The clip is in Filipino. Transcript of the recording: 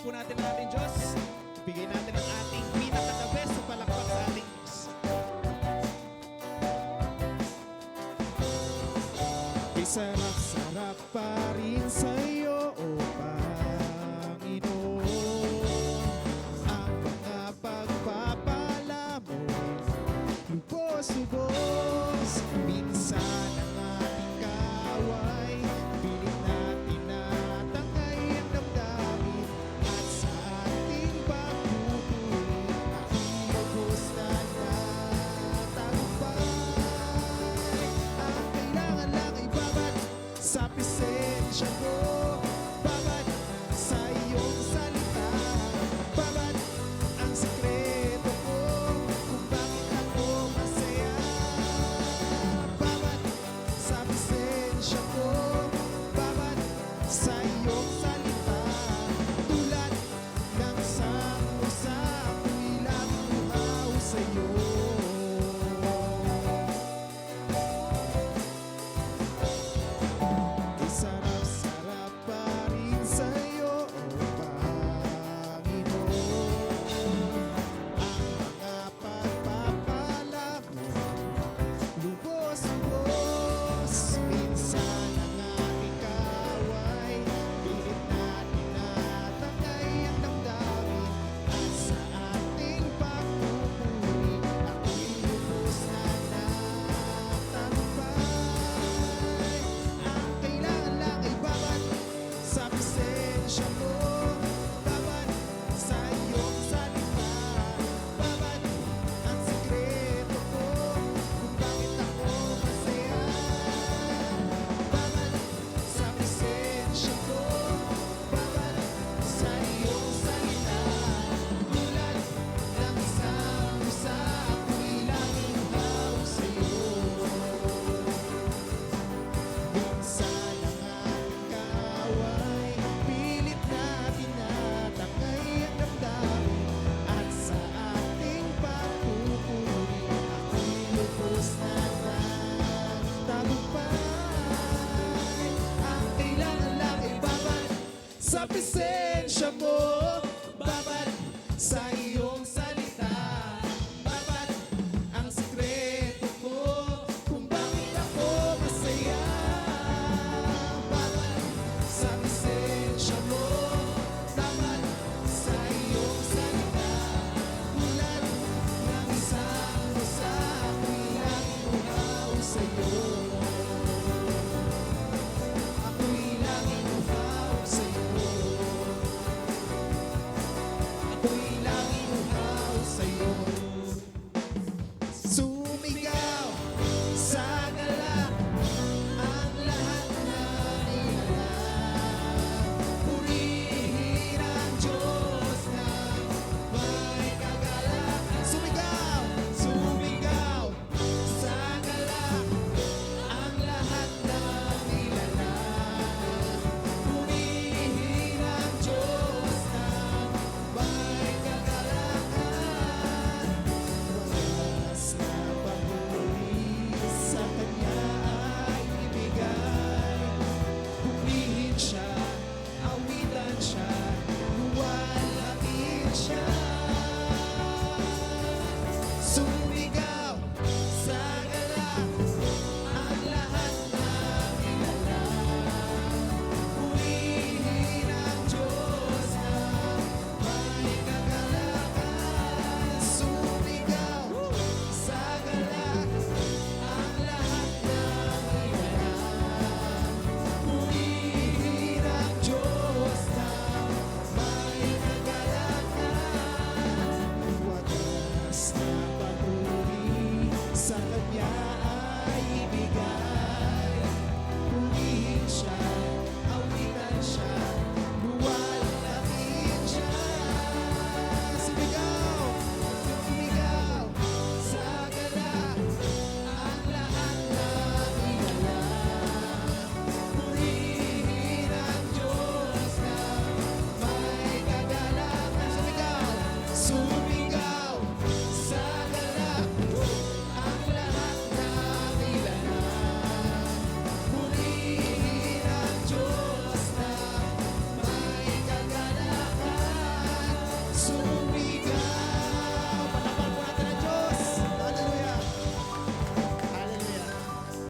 po natin ang ating Diyos. Bigay natin ang ating pinaka-the best sa palakpak sa ating Diyos. Sarap-sarap pa rin sa'yo, O Panginoon. Ang mga pagpapala mo, lubos-lubos. Minsan ang ating kaway, pilit natin na tangay ang damdamin. At sa ating pagpupuri, aking lubos na natagumpay. Ang kailangan lang ay babad sa presensya mo, babad sa iyong salita, babad ang sikreto ko kung bakit ako masaya, babad sa presensya ko, babad sa iyong salita, tulad ng usap-usap, ako'y laging luhaw sa'yo. Sarap-sarap pa rin sa'yo, O Panginoon. Ang mga pagpapala mo, lubos-lubos. Minsan ang ating kaway, pilit natin na tangay ang damdamin. At sa ating pagpupuri, ako'y lubos na natagumpay. Ang kailangan lang ay babad sa presensya mo, babad sa iyong salita, babad ang sikreto ko kung bakit ako masaya, babad sa presensya ko, babad sa iyong salita, tulad ng isang usap, ako'y laging luhaw sa'yo. Minsan ang ating kaaway, pilit natin na tangay ang damdamin. At sa ating pagpupuri, ako'y lubos na nagtagumpay. Ang kailangan lang ay babad sa presensya